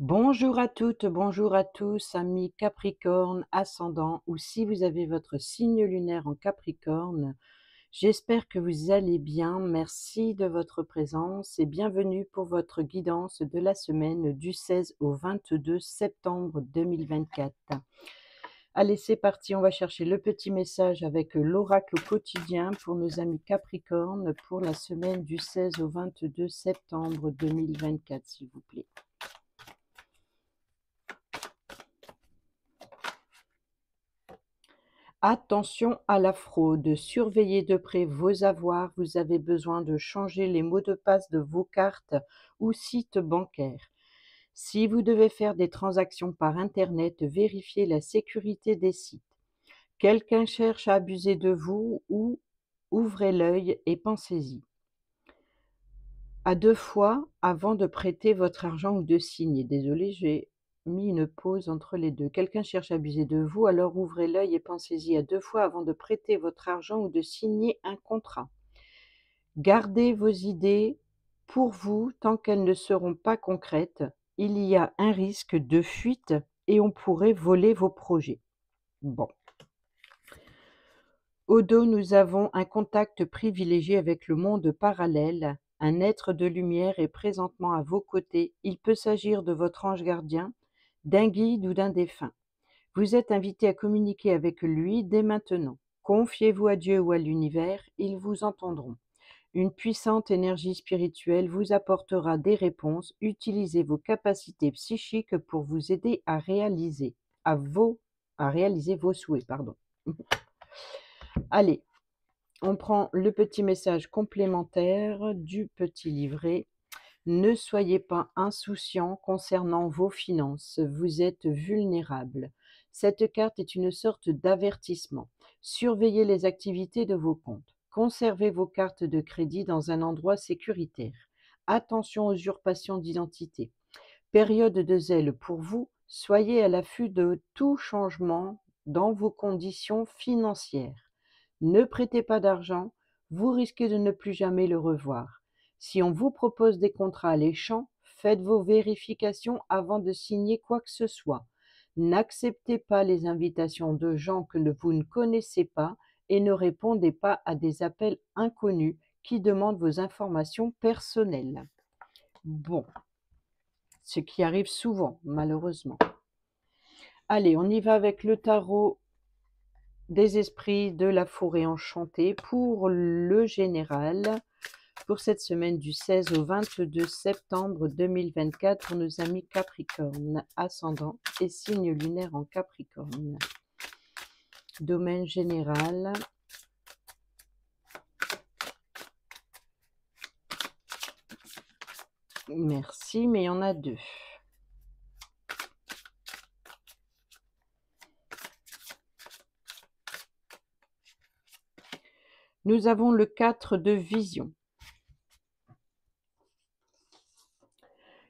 Bonjour à toutes, bonjour à tous, amis Capricorne, ascendant, ou si vous avez votre signe lunaire en Capricorne, j'espère que vous allez bien. Merci de votre présence et bienvenue pour votre guidance de la semaine du 16 au 22 septembre 2024. Allez, c'est parti, on va chercher le petit message avec l'oracle quotidien pour nos amis Capricorne pour la semaine du 16 au 22 septembre 2024, s'il vous plaît. Attention à la fraude, surveillez de près vos avoirs, vous avez besoin de changer les mots de passe de vos cartes ou sites bancaires. Si vous devez faire des transactions par Internet, vérifiez la sécurité des sites. Quelqu'un cherche à abuser de vous ou ouvrez l'œil et pensez-y. À deux fois avant de prêter votre argent ou de signer. Désolé, j'ai mis une pause entre les deux. Quelqu'un cherche à abuser de vous, alors ouvrez l'œil et pensez-y à deux fois avant de prêter votre argent ou de signer un contrat. Gardez vos idées pour vous tant qu'elles ne seront pas concrètes. Il y a un risque de fuite et on pourrait voler vos projets. Bon. Au dos, nous avons un contact privilégié avec le monde parallèle. Un être de lumière est présentement à vos côtés. Il peut s'agir de votre ange gardien, d'un guide ou d'un défunt. Vous êtes invité à communiquer avec lui dès maintenant. Confiez-vous à Dieu ou à l'univers, ils vous entendront. Une puissante énergie spirituelle vous apportera des réponses. Utilisez vos capacités psychiques pour vous aider à réaliser vos souhaits, pardon. Allez, on prend le petit message complémentaire du petit livret. Ne soyez pas insouciant concernant vos finances, vous êtes vulnérable. Cette carte est une sorte d'avertissement. Surveillez les activités de vos comptes. Conservez vos cartes de crédit dans un endroit sécuritaire. Attention aux usurpations d'identité. Période de zèle pour vous, soyez à l'affût de tout changement dans vos conditions financières. Ne prêtez pas d'argent, vous risquez de ne plus jamais le revoir. Si on vous propose des contrats alléchants, faites vos vérifications avant de signer quoi que ce soit. N'acceptez pas les invitations de gens que vous ne connaissez pas et ne répondez pas à des appels inconnus qui demandent vos informations personnelles. Bon, ce qui arrive souvent, malheureusement. Allez, on y va avec le tarot des esprits de la forêt enchantée pour le général, pour cette semaine du 16 au 22 septembre 2024 pour nos amis Capricorne, ascendant et signe lunaire en Capricorne. Domaine général. Merci, mais il y en a deux. Nous avons le 4 de vision.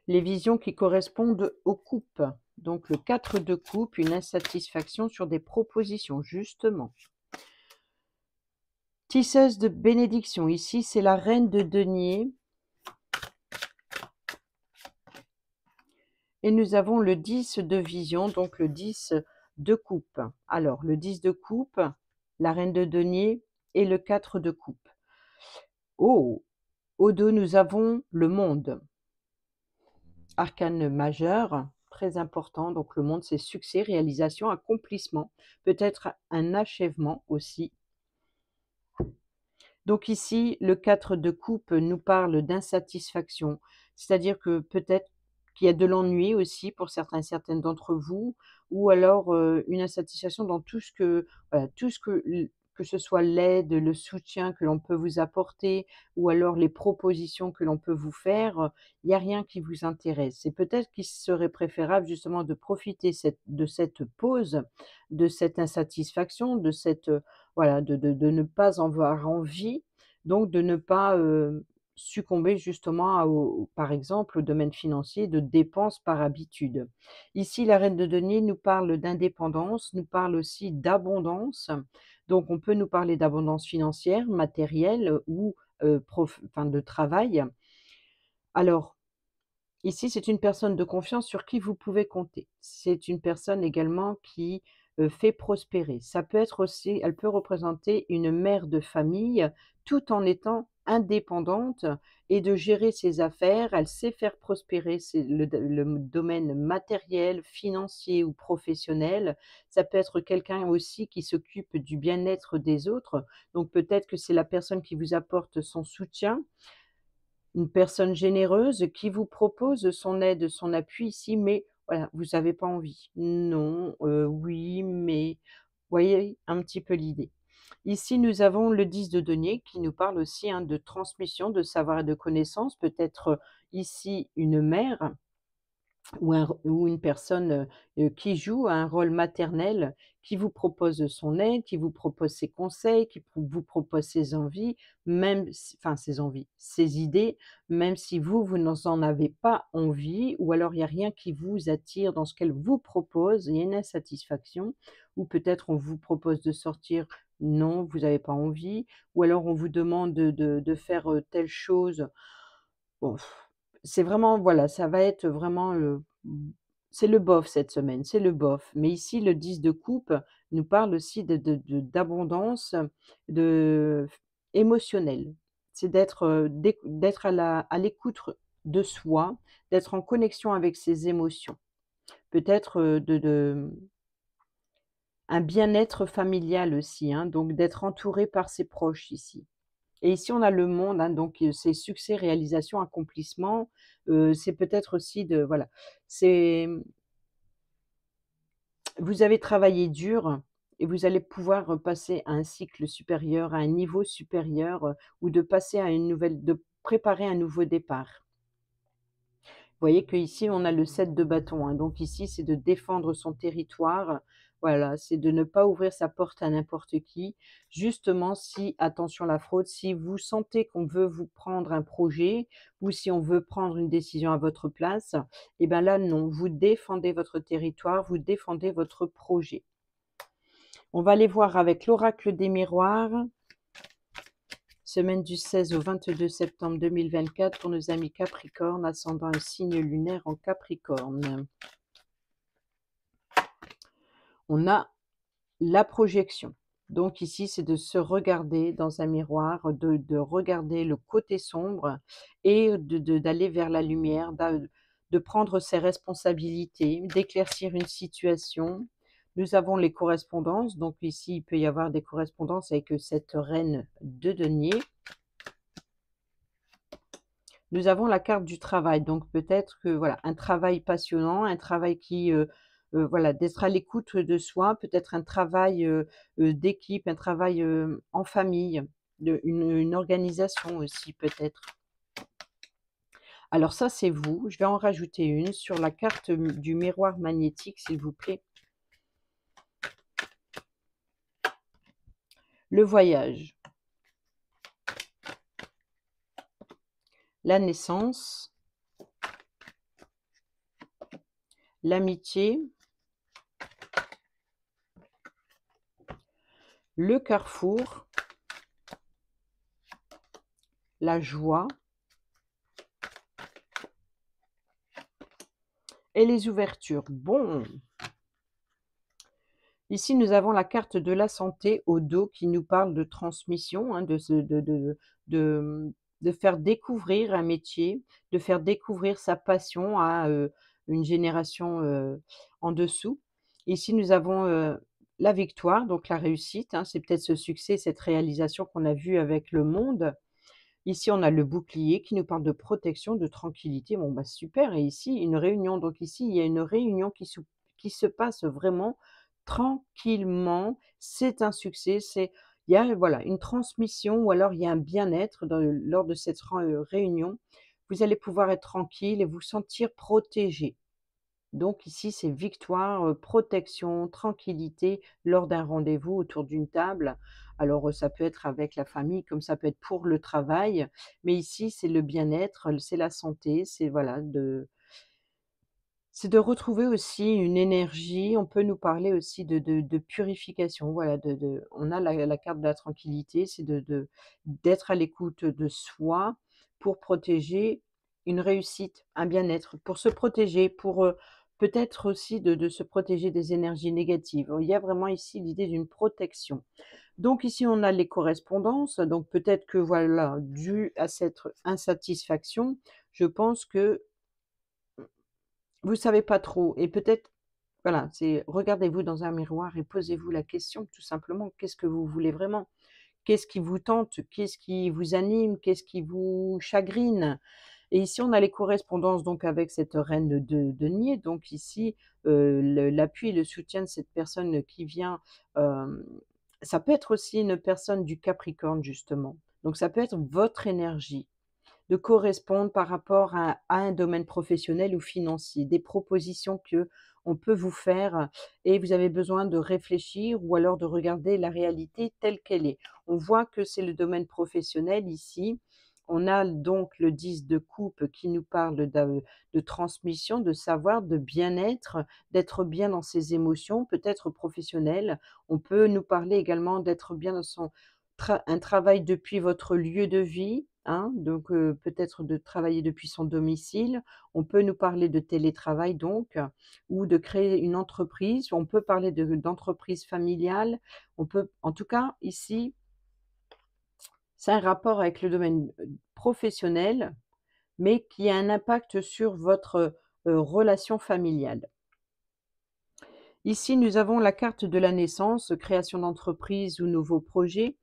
Les visions qui correspondent aux coupes. Donc le 4 de coupe, une insatisfaction sur des propositions, justement. Tisseuse de bénédiction, ici c'est la reine de denier. Et nous avons le 10 de vision, donc le 10 de coupe. Alors le 10 de coupe, la reine de denier et le 4 de coupe. Oh, au dos nous avons le monde. Arcane majeur, très important, donc le monde c'est succès, réalisation, accomplissement, peut-être un achèvement aussi. Donc ici, le 4 de coupe nous parle d'insatisfaction, c'est-à-dire que peut-être qu'il y a de l'ennui aussi pour certaines d'entre vous, ou alors une insatisfaction dans tout ce que, voilà, tout ce que ce soit l'aide, le soutien que l'on peut vous apporter, ou alors les propositions que l'on peut vous faire, il n'y a rien qui vous intéresse. C'est peut-être qu'il serait préférable justement de profiter de cette pause, de cette insatisfaction, de cette, voilà, de ne pas en avoir envie, donc de ne pas, succomber justement par exemple, au domaine financier de dépenses par habitude. Ici, la reine de denier nous parle d'indépendance, nous parle aussi d'abondance, donc on peut nous parler d'abondance financière, matérielle ou, enfin de travail. Alors, Ici, c'est une personne de confiance sur qui vous pouvez compter. C'est une personne également qui, fait prospérer. Ça peut être aussi elle peut représenter une mère de famille, tout en étant indépendante et de gérer ses affaires. Elle sait faire prospérer le domaine matériel, financier ou professionnel. Ça peut être quelqu'un aussi qui s'occupe du bien-être des autres. Donc peut-être que c'est la personne qui vous apporte son soutien, une personne généreuse qui vous propose son aide, son appui ici, mais voilà, vous avez pas envie. Non, oui, mais voyez un petit peu l'idée. Ici, nous avons le 10 de denier qui nous parle aussi, hein, de transmission de savoir et de connaissances, peut-être, ici une mère ou une personne, qui joue un rôle maternel, qui vous propose son aide, qui vous propose ses conseils, qui vous propose ses envies, même si enfin ses envies, ses idées, même si vous, vous n'en avez pas envie ou alors il y a rien qui vous attire dans ce qu'elle vous propose, il y a une insatisfaction ou peut-être on vous propose de sortir, non, vous avez pas envie ou alors on vous demande de faire, telle chose. Bon, c'est vraiment voilà, ça va être vraiment c'est le bof cette semaine, c'est le bof. Mais ici, le 10 de coupe nous parle aussi d'abondance, de émotionnelle. C'est d'être à l'écoute de soi, d'être en connexion avec ses émotions. Peut-être, un bien-être familial aussi, hein, donc d'être entouré par ses proches ici. Et ici, on a le monde, hein, donc c'est succès, réalisation, accomplissement, c'est peut-être aussi de voilà, c'est vous avez travaillé dur et vous allez pouvoir, passer à un cycle supérieur, à un niveau supérieur, ou de passer à une nouvelle de préparer un nouveau départ. Vous voyez qu'ici, on a le 7 de bâton, hein, donc ici, c'est de défendre son territoire. Voilà, c'est de ne pas ouvrir sa porte à n'importe qui. Justement, si attention la fraude, si vous sentez qu'on veut vous prendre un projet ou si on veut prendre une décision à votre place, et ben là, non, vous défendez votre territoire, vous défendez votre projet. On va aller voir avec l'oracle des miroirs, semaine du 16 au 22 septembre 2024 pour nos amis Capricorne, ascendant un signe lunaire en Capricorne. On a la projection. Donc ici, c'est de se regarder dans un miroir, de regarder le côté sombre et d'aller vers la lumière, de prendre ses responsabilités, d'éclaircir une situation. Nous avons les correspondances, donc ici, il peut y avoir des correspondances avec cette reine de denier. Nous avons la carte du travail, donc peut-être que voilà, un travail passionnant, un travail qui, voilà, d'être à l'écoute de soi, peut-être un travail, d'équipe, un travail, en famille, une organisation aussi peut-être. Alors ça, c'est vous. Je vais en rajouter une sur la carte, du miroir magnétique, s'il vous plaît. Le voyage, la naissance, l'amitié, le carrefour, la joie et les ouvertures. Bon, ici nous avons la carte de la santé au dos qui nous parle de transmission, hein, de, de faire découvrir un métier, de faire découvrir sa passion à, une génération, en dessous. Ici nous avons, la victoire, donc la réussite, hein, c'est peut-être ce succès, cette réalisation qu'on a vue avec le monde. Ici, on a le bouclier qui nous parle de protection, de tranquillité. Bon, bah, super et ici, une réunion. Donc ici, il y a une réunion qui se passe vraiment tranquillement. C'est un succès, il y a, voilà, une transmission ou alors il y a un bien-être lors de cette réunion. Vous allez pouvoir être tranquille et vous sentir protégé. Donc ici, c'est victoire, protection, tranquillité lors d'un rendez-vous autour d'une table. Alors, ça peut être avec la famille, comme ça peut être pour le travail, mais ici, c'est le bien-être, c'est la santé, c'est de retrouver aussi une énergie. On peut nous parler aussi de purification, voilà, on a la carte de la tranquillité, c'est d'être à l'écoute de soi pour protéger une réussite, un bien-être, pour se protéger, pour, peut-être aussi de se protéger des énergies négatives. Il y a vraiment ici l'idée d'une protection. Donc ici, on a les correspondances, donc peut-être que voilà, dû à cette insatisfaction, je pense que vous savez pas trop et peut-être voilà, c'est regardez-vous dans un miroir et posez-vous la question tout simplement, qu'est-ce que vous voulez vraiment? Qu'est-ce qui vous tente? Qu'est-ce qui vous anime? Qu'est-ce qui vous chagrine? Et ici, on a les correspondances donc avec cette reine de denier, donc ici, l'appui et le soutien de cette personne qui vient, hem, ça peut être aussi une personne du Capricorne justement. Donc ça peut être votre énergie de correspondre par rapport à un domaine professionnel ou financier, des propositions que on peut vous faire et vous avez besoin de réfléchir ou alors de regarder la réalité telle qu'elle est. On voit que c'est le domaine professionnel ici. On a donc le 10 de coupe qui nous parle de transmission, de savoir, de bien-être, d'être bien dans ses émotions, peut-être professionnelles. On peut nous parler également d'être bien dans son un travail depuis votre lieu de vie, hein, donc peut-être de travailler depuis son domicile. On peut nous parler de télétravail donc, ou de créer une entreprise. On peut parler d'entreprise familiale. On peut en tout cas ici, c'est un rapport avec le domaine, professionnel, mais qui a un impact sur votre, relation familiale. Ici, nous avons la carte de la naissance, création d'entreprise ou nouveaux projets.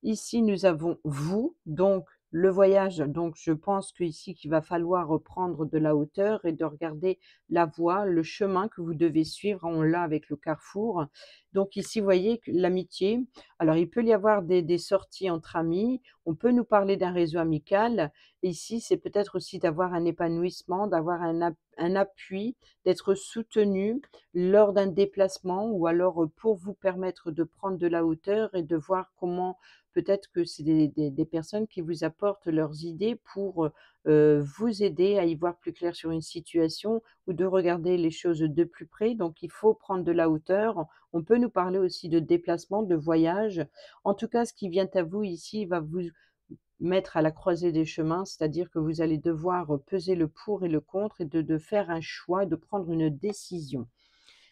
Ici, nous avons vous, donc le voyage, donc je pense qu'ici qu'il va falloir reprendre de la hauteur et de regarder la voie, le chemin que vous devez suivre. On l'a avec le carrefour. Donc ici, vous voyez que l'amitié, alors il peut y avoir des sorties entre amis, on peut nous parler d'un réseau amical. Ici, c'est peut-être aussi d'avoir un épanouissement, d'avoir un appui, d'être soutenu lors d'un déplacement ou alors pour vous permettre de prendre de la hauteur et de voir comment peut-être que c'est des personnes qui vous apportent leurs idées pour, vous aider à y voir plus clair sur une situation ou de regarder les choses de plus près. Donc il faut prendre de la hauteur. On peut nous parler aussi de déplacement, de voyage. En tout cas, ce qui vient à vous ici va vous mettre à la croisée des chemins, c'est-à-dire que vous allez devoir, peser le pour et le contre et de faire un choix, de prendre une décision.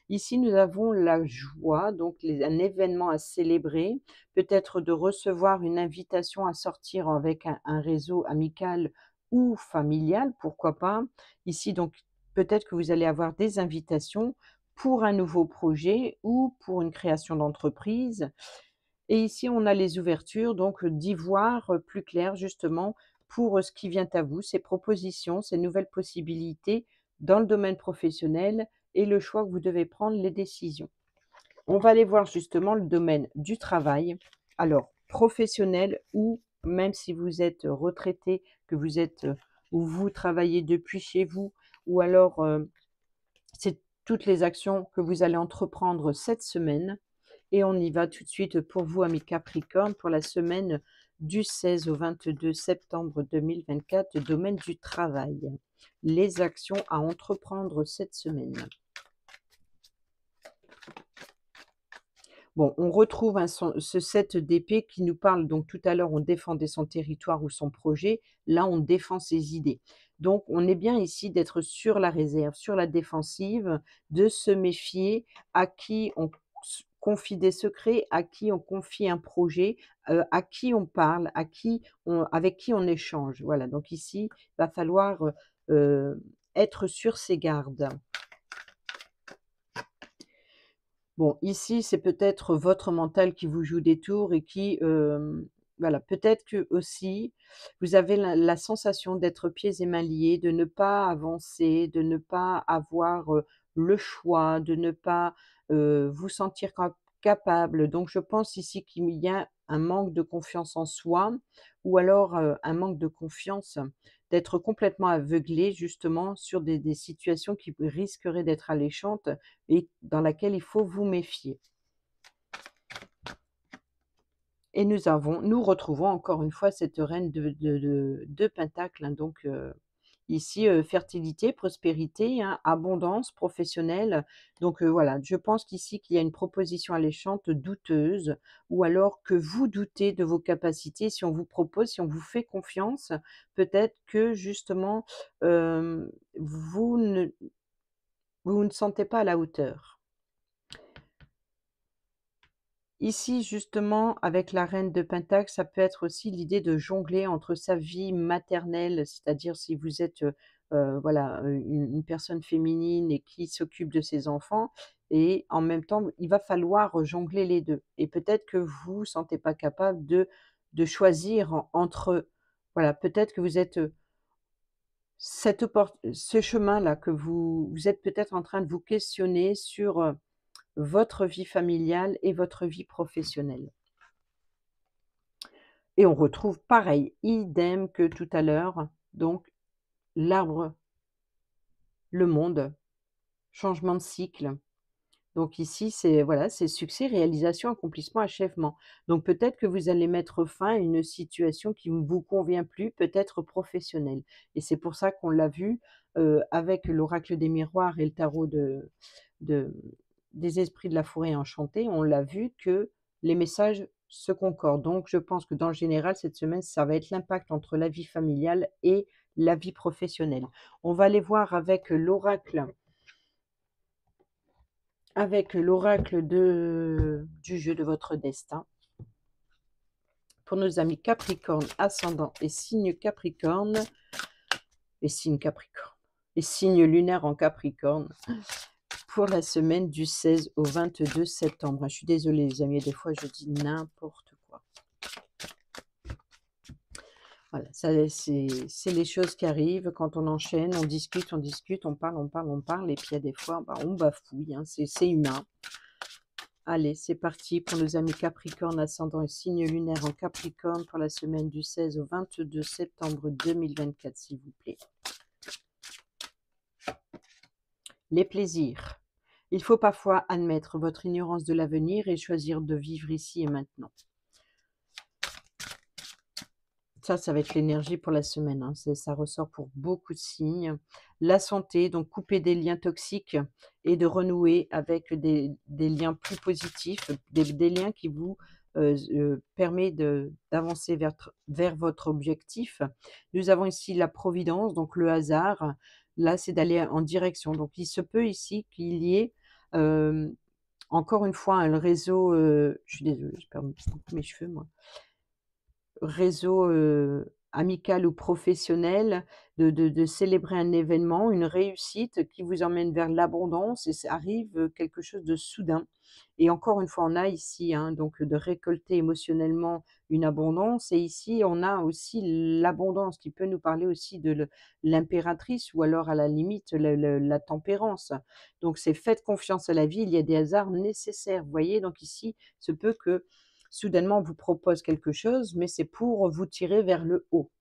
Ici, nous avons la joie, donc un événement à célébrer, peut-être de recevoir une invitation à sortir avec un réseau amical ou familial, pourquoi pas. Ici, donc, peut-être que vous allez avoir des invitations pour un nouveau projet ou pour une création d'entreprise. Et ici, on a les ouvertures, donc d'y voir plus clair justement pour ce qui vient à vous, ces propositions, ces nouvelles possibilités dans le domaine professionnel et le choix que vous devez prendre, les décisions. On va aller voir justement le domaine du travail. Alors, professionnel ou même si vous êtes retraité, que vous êtes ou vous travaillez depuis chez vous, ou alors c'est toutes les actions que vous allez entreprendre cette semaine. Et on y va tout de suite pour vous, amis Capricorne, pour la semaine du 16 au 22 septembre 2024, domaine du travail. Les actions à entreprendre cette semaine. Bon, on retrouve ce 7 d'épée qui nous parle, donc tout à l'heure, on défendait son territoire ou son projet. Là, on défend ses idées. Donc, on est bien ici d'être sur la réserve, sur la défensive, de se méfier à qui on confie des secrets, à qui on confie un projet, à qui on parle, avec qui on échange. Voilà, donc ici, il va falloir être sur ses gardes. Bon, ici, c'est peut-être votre mental qui vous joue des tours et qui, voilà, peut-être que aussi vous avez la sensation d'être pieds et mains liés, de ne pas avancer, de ne pas avoir, le choix, de ne pas, vous sentir capable. Donc je pense ici qu'il y a un manque de confiance en soi ou alors, un manque de confiance, d'être complètement aveuglé justement sur des situations qui risqueraient d'être alléchantes et dans laquelle il faut vous méfier. Et nous retrouvons encore une fois cette reine de pentacles, hein, donc Ici, fertilité, prospérité, hein, abondance professionnelle. Donc, voilà, je pense qu'ici qu'il y a une proposition alléchante douteuse ou alors que vous doutez de vos capacités. Si on vous propose, si on vous fait confiance, peut-être que justement, vous ne vous vous ne sentez pas à la hauteur. Ici, justement, avec la reine de Pentacle, ça peut être aussi l'idée de jongler entre sa vie maternelle, c'est-à-dire si vous êtes, voilà, une personne féminine et qui s'occupe de ses enfants et en même temps, il va falloir jongler les 2 et peut-être que vous vous sentez pas capable de choisir entre voilà, peut-être que vous êtes, ce chemin-là que vous êtes peut-être en train de vous questionner sur, votre vie familiale et votre vie professionnelle. Et on retrouve pareil, idem que tout à l'heure, donc l'arbre, le monde, changement de cycle. Donc ici, c'est voilà, c'est succès, réalisation, accomplissement, achèvement. Donc peut-être que vous allez mettre fin à une situation qui ne vous convient plus, peut-être professionnelle. Et c'est pour ça qu'on l'a vu, avec l'oracle des miroirs et le tarot de des esprits de la forêt enchantée, on l'a vu que les messages se concordent. Donc je pense que dans le général, cette semaine, ça va être l'impact entre la vie familiale et la vie professionnelle. On va aller voir avec l'oracle du jeu de votre destin. Pour nos amis Capricorne, ascendant et signe Capricorne, et signe Capricorne, et signe lunaire en Capricorne, pour la semaine du 16 au 22 septembre. Je suis désolée les amis, des fois je dis n'importe quoi. Voilà, ça c'est les choses qui arrivent quand on enchaîne, on discute, on parle et puis il y a des fois, bah, on bafouille, hein, c'est humain. Allez, c'est parti pour nos amis Capricorne, ascendant et signe lunaire en Capricorne pour la semaine du 16 au 22 septembre 2024, s'il vous plaît. Les plaisirs. Il faut parfois admettre votre ignorance de l'avenir et choisir de vivre ici et maintenant. Ça va être l'énergie pour la semaine, hein. Ça ressort pour beaucoup de signes. La santé, donc couper des liens toxiques et de renouer avec des liens plus positifs, des liens qui vous permet d'avancer vers votre objectif. Nous avons ici la providence, donc le hasard. Là, c'est d'aller en direction. Donc, il se peut ici qu'il y ait encore une fois le réseau. Je suis désolée, je perds beaucoup mes cheveux, moi. Réseau, amical ou professionnel, de célébrer un événement, une réussite qui vous emmène vers l'abondance et ça arrive, quelque chose de soudain et encore une fois, on a ici, hein, donc de récolter émotionnellement une abondance et ici, on a aussi l'abondance qui peut nous parler aussi de l'impératrice ou alors à la limite la tempérance. Donc c'est faites confiance à la vie, il y a des hasards nécessaires, vous voyez? Donc ici, il se peut que soudainement, on vous propose quelque chose, mais c'est pour vous tirer vers le haut.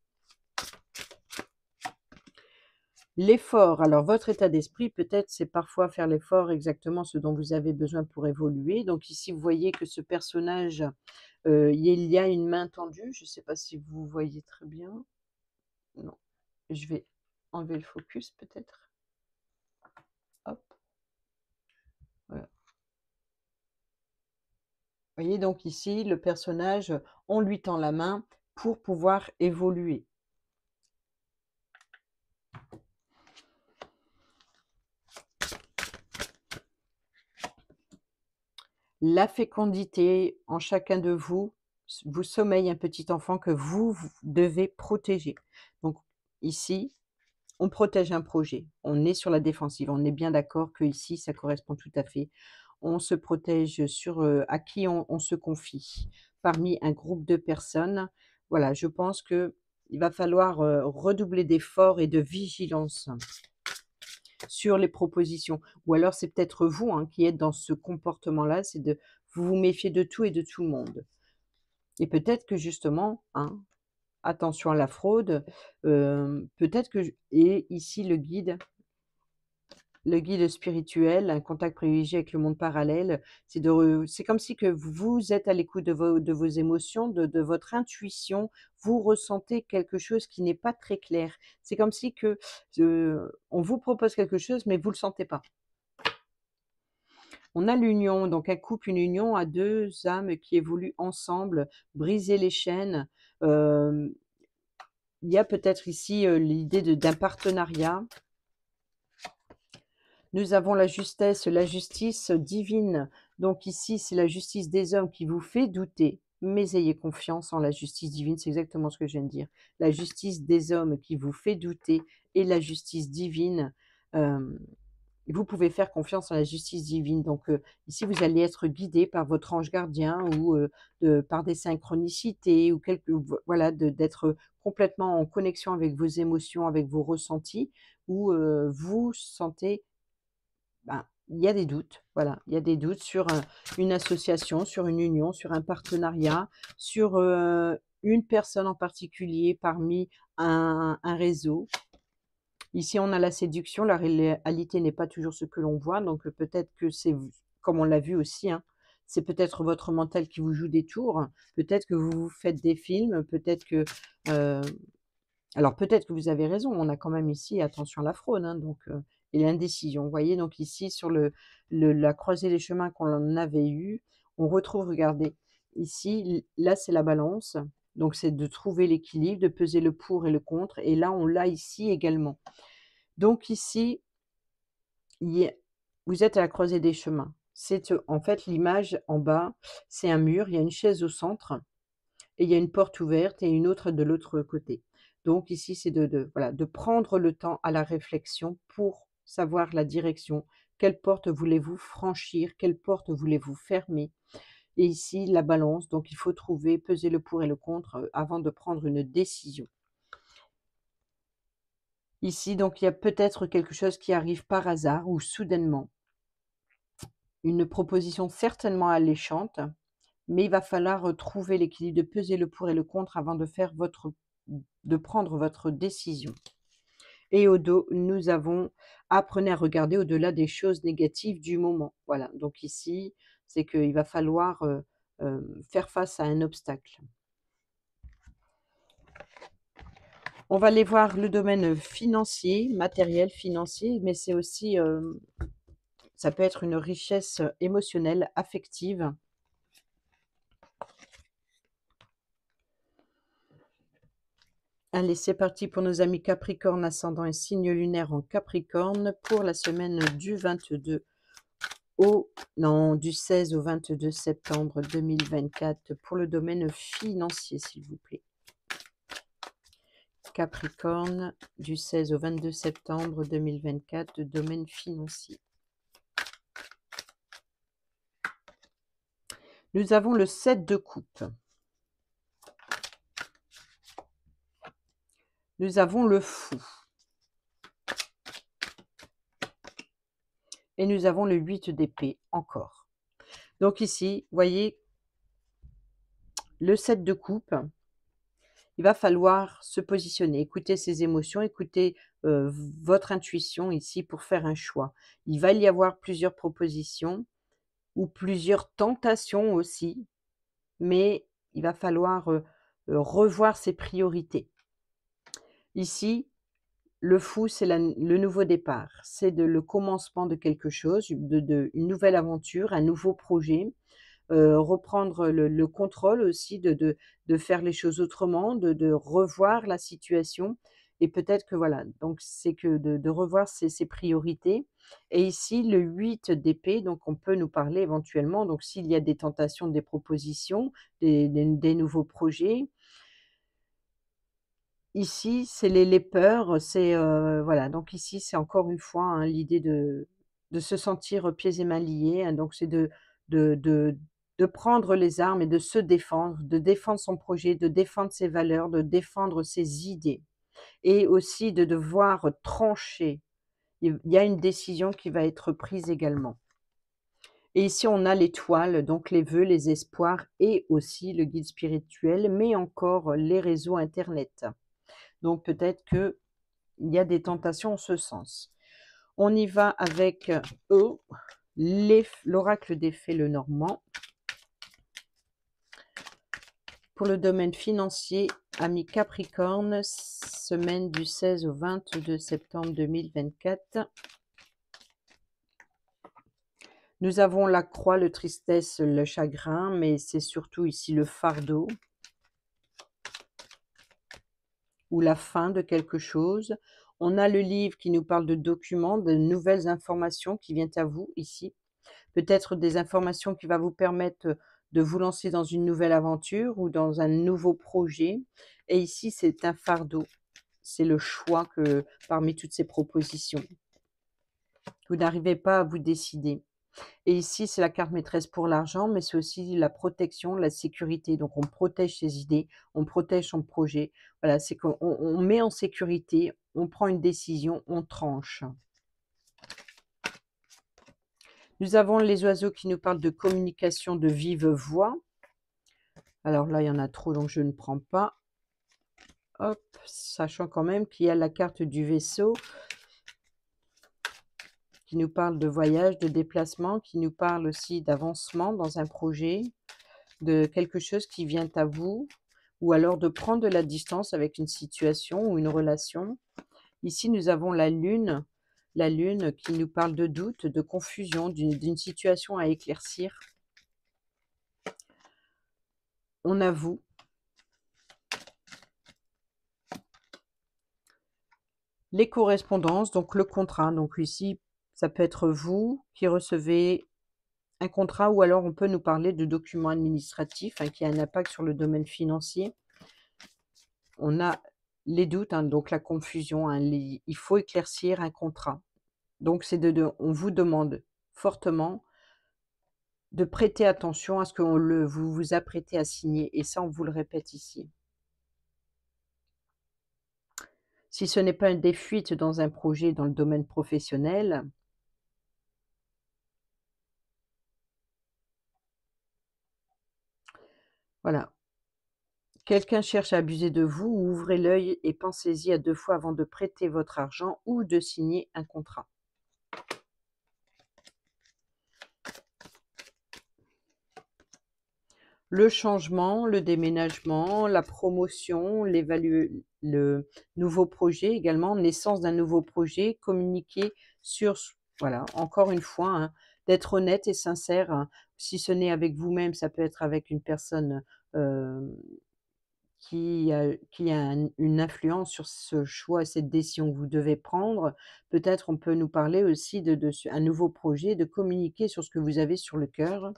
L'effort, alors votre état d'esprit, peut-être, c'est parfois faire l'effort exactement ce dont vous avez besoin pour évoluer. Donc ici, vous voyez que ce personnage, il y a une main tendue. Je ne sais pas si vous voyez très bien. Non, je vais enlever le focus peut-être. Hop, voilà. Vous voyez donc ici, le personnage, on lui tend la main pour pouvoir évoluer. La fécondité en chacun de vous, vous sommeille un petit enfant que vous devez protéger. Donc ici, on protège un projet. On est sur la défensive. On est bien d'accord que ici, ça correspond tout à fait. On se protège sur, à qui on se confie. Parmi un groupe de personnes, voilà, je pense qu'il va falloir, redoubler d'efforts et de vigilance sur les propositions. Ou alors c'est peut-être vous, hein, qui êtes dans ce comportement-là, c'est de vous vous méfier de tout et de tout le monde. Et peut-être que justement, hein, attention à la fraude, peut-être que et ici le guide Le guide spirituel, un contact privilégié avec le monde parallèle, c'est comme si que vous êtes à l'écoute de vos émotions, de votre intuition. Vous ressentez quelque chose qui n'est pas très clair. C'est comme si que, on vous propose quelque chose, mais vous le sentez pas. On a l'union, donc un couple, une union à 2 âmes qui évoluent ensemble, briser les chaînes. Hem, il y a peut-être ici, l'idée d'un partenariat. Nous avons la justice divine. Donc ici, c'est la justice des hommes qui vous fait douter, mais ayez confiance en la justice divine, c'est exactement ce que je viens de dire. La justice des hommes qui vous fait douter et la justice divine, hem, vous pouvez faire confiance en la justice divine. Donc, ici, vous allez être guidé par votre ange gardien ou, par des synchronicités ou voilà, d'être complètement en connexion avec vos émotions, avec vos ressentis, où, vous sentez ben, il y a des doutes, voilà. Il y a des doutes sur, une association, sur une union, sur un partenariat, sur, une personne en particulier parmi un réseau. Ici, on a la séduction, la réalité n'est pas toujours ce que l'on voit, donc peut-être que c'est v comme on l'a vu aussi, hein, c'est peut-être votre mental qui vous joue des tours. Peut-être que vous vous faites des films, peut-être que, heu alors peut-être que vous avez raison, on a quand même ici, attention à la fraude, hein, donc et l'indécision. Vous voyez? Donc ici sur la croisée des chemins qu'on en avait eu, on retrouve, regardez, ici, là c'est la balance, donc c'est de trouver l'équilibre, de peser le pour et le contre et là on l'a ici également. Donc ici, il y a vous êtes à la croisée des chemins. C'est, en fait l'image en bas, c'est un mur, il y a une chaise au centre et il y a une porte ouverte et une autre de l'autre côté. Donc ici, c'est voilà, de prendre le temps à la réflexion pour savoir la direction. Quelle porte voulez-vous franchir? Quelle porte voulez-vous fermer? Et ici, la balance, donc il faut trouver, peser le pour et le contre, avant de prendre une décision. Ici, donc il y a peut-être quelque chose qui arrive par hasard ou soudainement. Une proposition certainement alléchante, mais il va falloir, trouver l'équilibre, de peser le pour et le contre avant de prendre votre décision. Et au dos, nous avons: apprenez à regarder au-delà des choses négatives du moment. Voilà, donc ici, c'est qu'il va falloir, faire face à un obstacle. On va aller voir le domaine financier, matériel, financier, mais c'est aussi, ça peut être une richesse émotionnelle, affective. Allez, c'est parti pour nos amis Capricorne, ascendant et signe lunaire en Capricorne pour la semaine du 22 du 16 au 22 septembre 2024 pour le domaine financier, s'il vous plaît. Capricorne, du 16 au 22 septembre 2024, domaine financier. Nous avons le 7 de coupe. Nous avons le fou. Et nous avons le 8 d'épée encore. Donc ici, vous voyez, le 7 de coupe, il va falloir se positionner, écouter ses émotions, écouter votre intuition ici pour faire un choix. Il va y avoir plusieurs propositions ou plusieurs tentations aussi, mais il va falloir revoir ses priorités. Ici, le fou, c'est le nouveau départ, c'est le commencement de quelque chose, une nouvelle aventure, un nouveau projet. Reprendre le contrôle aussi de faire les choses autrement, de revoir la situation et peut-être que voilà, donc c'est que de revoir ses priorités et ici le 8 d'épée, donc on peut nous parler éventuellement, donc s'il y a des tentations, des propositions, des nouveaux projets. Ici, c'est les peurs, c'est, voilà, donc ici, c'est encore une fois, hein, l'idée de se sentir pieds et mains liés, hein, donc c'est de de de prendre les armes et de se défendre, de défendre son projet, de défendre ses valeurs, de défendre ses idées et aussi de devoir trancher. Il y a une décision qui va être prise également et ici, on a l'étoile, donc les vœux, les espoirs et aussi le guide spirituel, mais encore les réseaux internet. Donc peut-être qu'il y a des tentations en ce sens. On y va avec l'oracle des fées Lenormand. Pour le domaine financier, amis Capricorne, semaine du 16 au 22 septembre 2024. Nous avons la croix, le tristesse, le chagrin, mais c'est surtout ici le fardeau ou la fin de quelque chose. On a le livre qui nous parle de documents, de nouvelles informations qui viennent à vous ici. Peut-être des informations qui vont vous permettre de vous lancer dans une nouvelle aventure ou dans un nouveau projet. Et ici, c'est un fardeau. C'est le choix que parmi toutes ces propositions. Vous n'arrivez pas à vous décider. Et ici, c'est la carte maîtresse pour l'argent, mais c'est aussi la protection, la sécurité. Donc, on protège ses idées, on protège son projet. Voilà, c'est qu'on met en sécurité, on prend une décision, on tranche. Nous avons les oiseaux qui nous parlent de communication de vive voix. Alors là, il y en a trop, donc je ne prends pas. Hop, sachant quand même qu'il y a la carte du vaisseau qui nous parle de voyage, de déplacement, qui nous parle aussi d'avancement dans un projet, de quelque chose qui vient à vous, ou alors de prendre de la distance avec une situation ou une relation. Ici, nous avons la lune qui nous parle de doute, de confusion, d'une situation à éclaircir. On a vous. Les correspondances, donc le contrat. Donc ici, ça peut être vous qui recevez un contrat ou alors on peut nous parler de documents administratifs qui a un impact sur le domaine financier. On a les doutes, donc la confusion, il faut éclaircir un contrat. Donc c'est on vous demande fortement de prêter attention à ce que vous vous apprêtez à signer et ça on vous le répète ici. Si ce n'est pas des fuites dans un projet dans le domaine professionnel, voilà. Quelqu'un cherche à abuser de vous, ouvrez l'œil et pensez-y à 2 fois avant de prêter votre argent ou de signer un contrat. Le changement, le déménagement, la promotion, le nouveau projet également, naissance d'un nouveau projet, communiquer sur, voilà, encore une fois, d'être honnête et sincère. Si ce n'est avec vous-même, ça peut être avec une personne qui a une influence sur ce choix, cette décision que vous devez prendre. Peut-être on peut nous parler aussi de un nouveau projet, de communiquer sur ce que vous avez sur le cœur.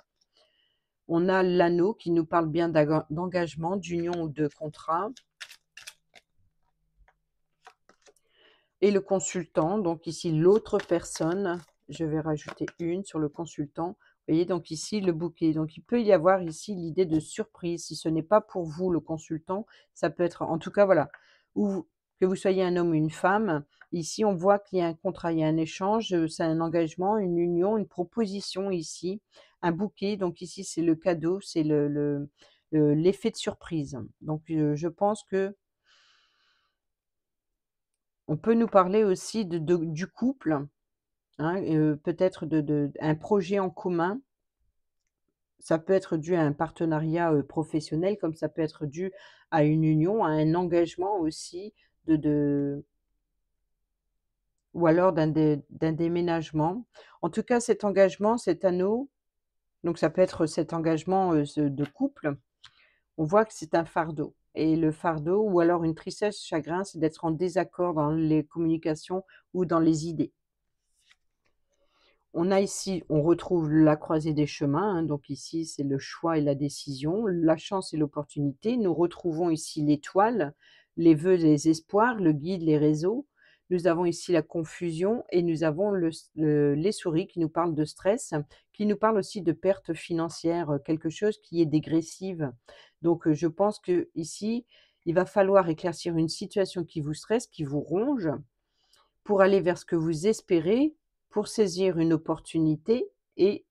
On a l'anneau qui nous parle bien d'engagement, d'union ou de contrat. Et le consultant, donc ici l'autre personne, je vais rajouter une sur le consultant. Vous voyez, donc ici le bouquet. Donc il peut y avoir ici l'idée de surprise. Si ce n'est pas pour vous le consultant, ça peut être, en tout cas voilà, ou que vous soyez un homme ou une femme, ici on voit qu'il y a un contrat, il y a un échange, c'est un engagement, une union, une proposition ici, un bouquet. Donc ici c'est le cadeau, c'est l'effet de surprise. Donc je pense que on peut nous parler aussi du couple, peut-être un projet en commun. Ça peut être dû à un partenariat, professionnel, comme ça peut être dû à une union, à un engagement aussi de ou alors d'un déménagement. En tout cas, cet engagement, cet anneau, donc ça peut être cet engagement, de couple, on voit que c'est un fardeau et le fardeau ou alors une tristesse, chagrin, c'est d'être en désaccord dans les communications ou dans les idées. On a ici, on retrouve la croisée des chemins, donc ici c'est le choix et la décision, la chance et l'opportunité. Nous retrouvons ici l'étoile, les vœux, les espoirs, le guide, les réseaux. Nous avons ici la confusion et nous avons les souris qui nous parlent de stress, qui nous parlent aussi de perte financière, quelque chose qui est dégressive. Donc je pense que ici, il va falloir éclaircir une situation qui vous stresse, qui vous ronge, pour aller vers ce que vous espérez, pour saisir une opportunité et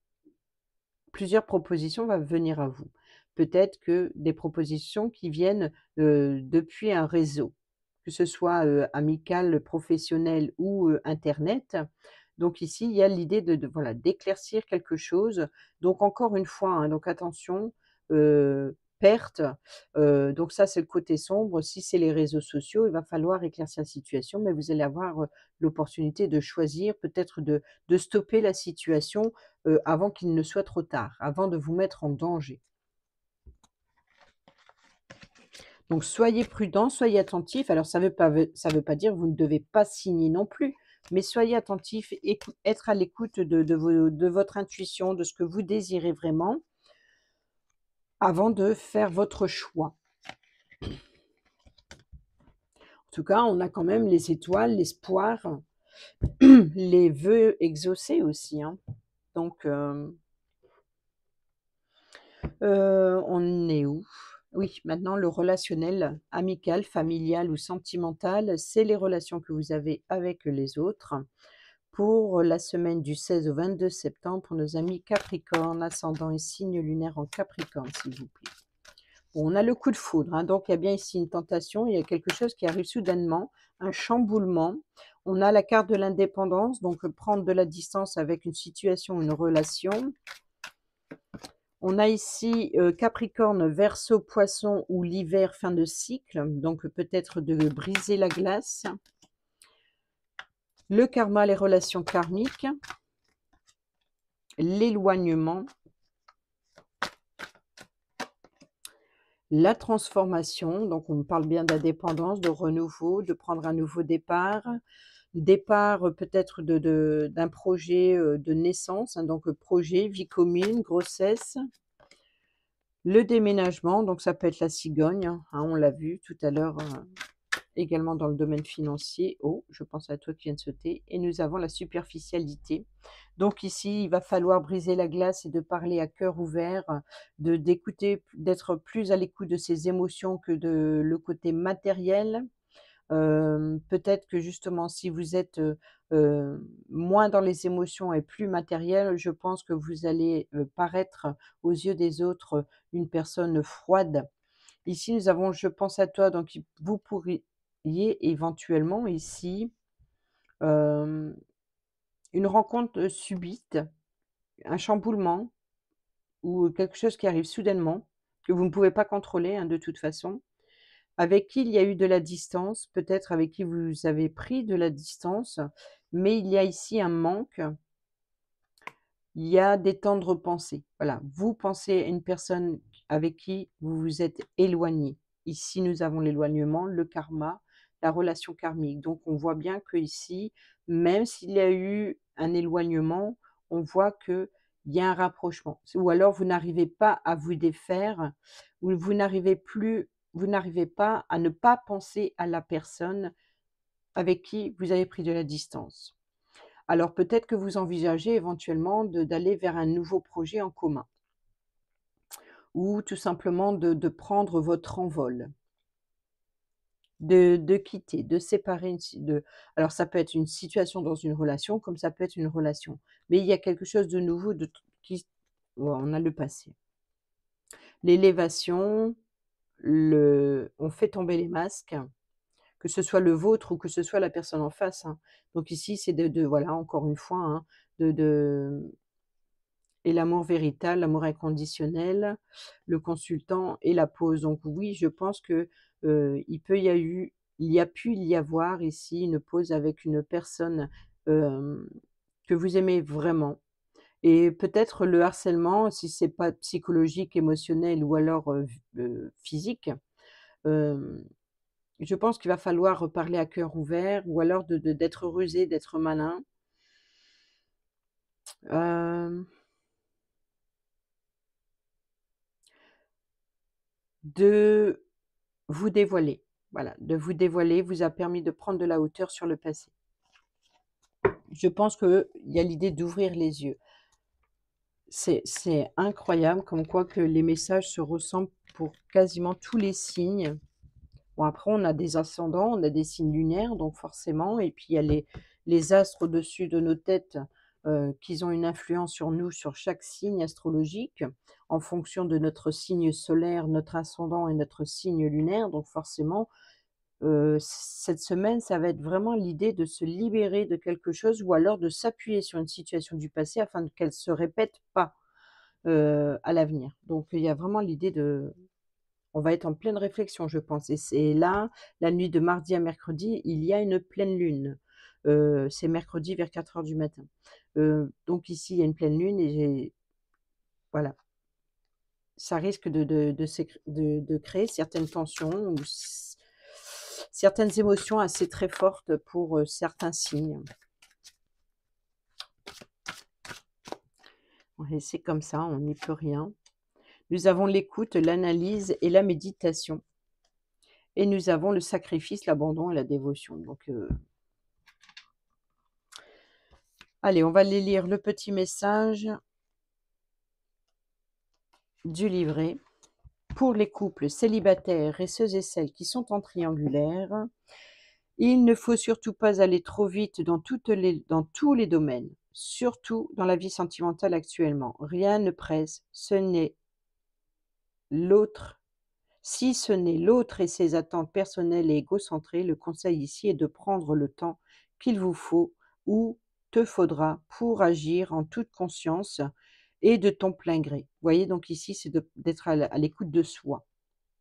plusieurs propositions vont venir à vous. Peut-être que des propositions qui viennent, depuis un réseau, que ce soit, amical, professionnel ou, internet. Donc ici, il y a l'idée voilà, d'éclaircir quelque chose. Donc encore une fois, hein, donc attention, perte, donc ça, c'est le côté sombre. Si c'est les réseaux sociaux, il va falloir éclaircir la situation, mais vous allez avoir, l'opportunité de choisir, peut-être de stopper la situation, avant qu'il ne soit trop tard, avant de vous mettre en danger. Donc soyez prudents, soyez attentifs. Alors ça veut pas dire que vous ne devez pas signer non plus, mais soyez attentifs, être à l'écoute de votre intuition, de ce que vous désirez vraiment, avant de faire votre choix. En tout cas, on a quand même les étoiles, l'espoir, les vœux exaucés aussi, hein. Donc, on est où? Oui, maintenant le relationnel, amical, familial ou sentimental, c'est les relations que vous avez avec les autres. Pour la semaine du 16 au 22 septembre, pour nos amis Capricorne, ascendant et signe lunaire en Capricorne, s'il vous plaît. Bon, on a le coup de foudre, hein, donc il y a bien ici une tentation, il y a quelque chose qui arrive soudainement, un chamboulement. On a la carte de l'indépendance, donc prendre de la distance avec une situation, une relation. On a ici Capricorne, Verseau, Poisson ou l'hiver, fin de cycle, donc peut-être de briser la glace. Le karma, les relations karmiques, l'éloignement, la transformation, donc on parle bien d'indépendance, de renouveau, de prendre un nouveau départ, peut-être d'un projet de naissance, hein, donc projet, vie commune, grossesse. Le déménagement, donc ça peut être la cigogne, hein, on l'a vu tout à l'heure, également dans le domaine financier. Oh, je pense à toi qui viens de sauter. Et nous avons la superficialité. Donc ici, il va falloir briser la glace et de parler à cœur ouvert, d'écouter, d'être plus à l'écoute de ses émotions que de le côté matériel. Peut-être que justement, si vous êtes moins dans les émotions et plus matériel, je pense que vous allez paraître aux yeux des autres une personne froide. Ici, nous avons «Je pense à toi», donc vous pourriez éventuellement ici, hem, une rencontre subite, un chamboulement ou quelque chose qui arrive soudainement, que vous ne pouvez pas contrôler, hein, de toute façon. Avec qui il y a eu de la distance, peut-être avec qui vous avez pris de la distance, mais il y a ici un manque, il y a des tendres pensées. Voilà, vous pensez à une personne avec qui vous vous êtes éloigné. Ici, nous avons l'éloignement, le karma, la relation karmique. Donc on voit bien qu'ici, même s'il y a eu un éloignement, on voit qu'il y a un rapprochement. Ou alors vous n'arrivez pas à vous défaire, ou vous n'arrivez pas à ne pas penser à la personne avec qui vous avez pris de la distance. Alors peut-être que vous envisagez éventuellement d'aller vers un nouveau projet en commun ou tout simplement de prendre votre envol, de quitter, de séparer alors ça peut être une situation dans une relation comme ça peut être une relation. Mais il y a quelque chose de nouveau qui ouais, on a le passé. L'élévation, on fait tomber les masques, que ce soit le vôtre ou que ce soit la personne en face, hein. Donc ici, c'est voilà, encore une fois, hein, de et l'amour véritable, l'amour inconditionnel, le consultant et la pause. Donc oui, je pense que, il y a pu y avoir ici une pause avec une personne, hem, que vous aimez vraiment et peut-être le harcèlement, si c'est pas psychologique, émotionnel ou alors, physique, hem, je pense qu'il va falloir parler à cœur ouvert ou alors d'être rusé, d'être malin. Hem De vous dévoiler, voilà, de vous dévoiler vous a permis de prendre de la hauteur sur le passé. Je pense qu'il y a l'idée d'ouvrir les yeux. C'est incroyable comme quoi que les messages se ressemblent pour quasiment tous les signes. Bon après on a des ascendants, on a des signes lunaires donc forcément et puis il y a les astres au-dessus de nos têtes, qui ont une influence sur nous, sur chaque signe astrologique, en fonction de notre signe solaire, notre ascendant et notre signe lunaire donc forcément, Cette semaine, ça va être vraiment l'idée de se libérer de quelque chose ou alors de s'appuyer sur une situation du passé afin qu'elle ne se répète pas, à l'avenir. Donc il y a vraiment l'idée de on va être en pleine réflexion, je pense et c'est là, la nuit de mardi à mercredi, il y a une pleine lune. C'est mercredi vers 4 heures du matin. Donc ici, il y a une pleine lune et voilà, ça risque de créer certaines tensions ou certaines émotions assez très fortes pour, certains signes. Ouais, c'est comme ça, on n'y peut rien. Nous avons l'écoute, l'analyse et la méditation et nous avons le sacrifice, l'abandon et la dévotion. Donc, allez, on va aller lire le petit message du livret. Pour les couples célibataires et ceux et celles qui sont en triangulaire, il ne faut surtout pas aller trop vite dans tous les domaines, surtout dans la vie sentimentale actuellement. Rien ne presse, si ce n'est l'autre et ses attentes personnelles et égocentrées. Le conseil ici est de prendre le temps qu'il vous faut ou te faudra pour agir en toute conscience et de ton plein gré. Vous voyez, donc ici, c'est d'être à l'écoute de soi,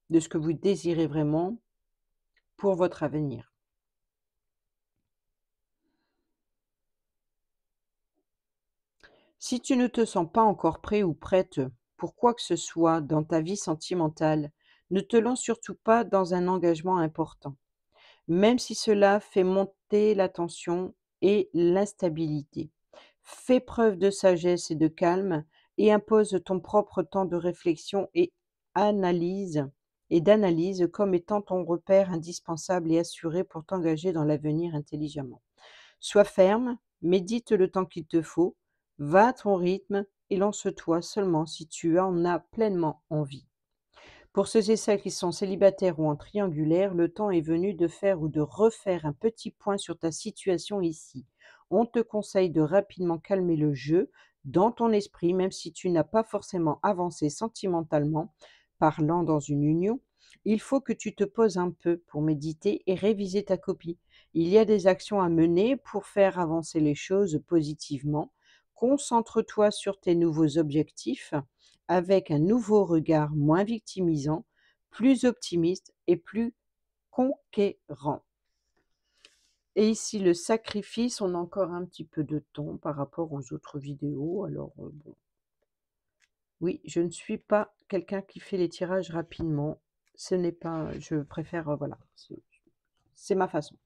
de ce que vous désirez vraiment pour votre avenir. Si tu ne te sens pas encore prêt ou prête pour quoi que ce soit dans ta vie sentimentale, ne te lance surtout pas dans un engagement important, même si cela fait monter la tension et l'instabilité. Fais preuve de sagesse et de calme et impose ton propre temps de réflexion analyse d'analyse comme étant ton repère indispensable et assuré pour t'engager dans l'avenir intelligemment. Sois ferme, médite le temps qu'il te faut, va à ton rythme et lance-toi seulement si tu en as pleinement envie. Pour ceux et celles qui sont célibataires ou en triangulaire, le temps est venu de faire ou de refaire un petit point sur ta situation ici. On te conseille de rapidement calmer le jeu dans ton esprit, même si tu n'as pas forcément avancé sentimentalement parlant dans une union. Il faut que tu te poses un peu pour méditer et réviser ta copie. Il y a des actions à mener pour faire avancer les choses positivement. Concentre-toi sur tes nouveaux objectifs avec un nouveau regard moins victimisant, plus optimiste et plus conquérant. Et ici, le sacrifice, on a encore un petit peu de temps par rapport aux autres vidéos. Alors, bon. Oui, je ne suis pas quelqu'un qui fait les tirages rapidement. Ce n'est pas, je préfère, voilà, c'est ma façon.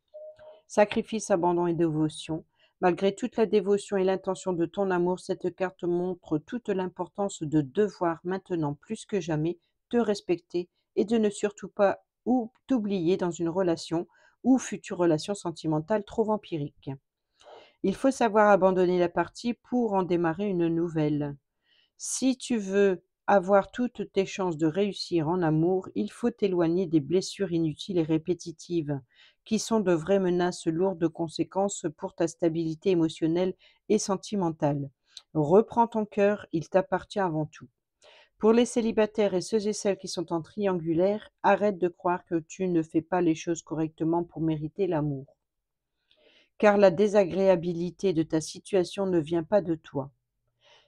Sacrifice, abandon et dévotion. Malgré toute la dévotion et l'intention de ton amour, cette carte montre toute l'importance de devoir maintenant plus que jamais te respecter et de ne surtout pas ou t'oublier dans une relation ou future relation sentimentale trop vampirique. Il faut savoir abandonner la partie pour en démarrer une nouvelle. Si tu veux avoir toutes tes chances de réussir en amour, il faut t'éloigner des blessures inutiles et répétitives, qui sont de vraies menaces lourdes de conséquences pour ta stabilité émotionnelle et sentimentale. Reprends ton cœur, il t'appartient avant tout. Pour les célibataires et ceux et celles qui sont en triangulaire, arrête de croire que tu ne fais pas les choses correctement pour mériter l'amour. Car la désagréabilité de ta situation ne vient pas de toi.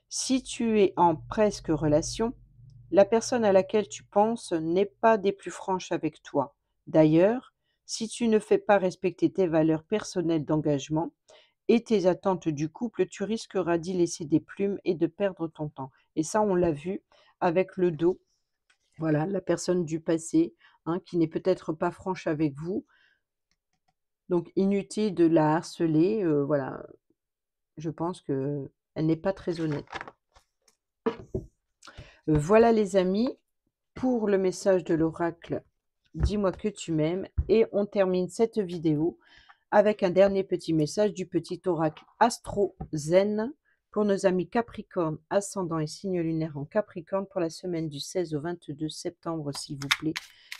Si tu es en presque relation, la personne à laquelle tu penses n'est pas des plus franches avec toi. D'ailleurs, si tu ne fais pas respecter tes valeurs personnelles d'engagement et tes attentes du couple, tu risqueras d'y laisser des plumes et de perdre ton temps. Et ça, on l'a vu avec le dos. Voilà, la personne du passé, hein, qui n'est peut-être pas franche avec vous. Donc, inutile de la harceler. Voilà, je pense qu'elle n'est pas très honnête. Voilà les amis, pour le message de l'oracle, dis-moi que tu m'aimes. Et on termine cette vidéo avec un dernier petit message du petit oracle Astro Zen pour nos amis Capricorne, ascendant et signe lunaire en Capricorne pour la semaine du 16 au 22 septembre, s'il vous plaît.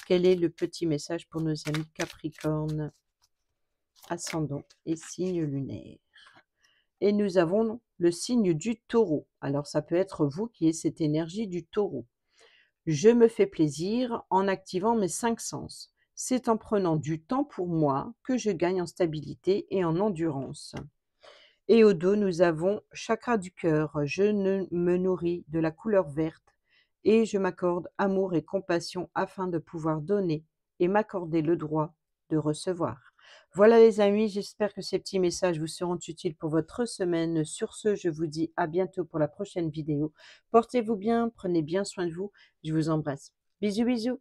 Quel est le petit message pour nos amis Capricorne, ascendant et signe lunaire? Et nous avons le signe du taureau. Alors ça peut être vous qui avez cette énergie du taureau. Je me fais plaisir en activant mes 5 sens. C'est en prenant du temps pour moi que je gagne en stabilité et en endurance. Et au dos, nous avons chakra du cœur. Je me nourris de la couleur verte et je m'accorde amour et compassion afin de pouvoir donner et m'accorder le droit de recevoir. Voilà les amis, j'espère que ces petits messages vous seront utiles pour votre semaine. Sur ce, je vous dis à bientôt pour la prochaine vidéo. Portez-vous bien, prenez bien soin de vous. Je vous embrasse. Bisous bisous.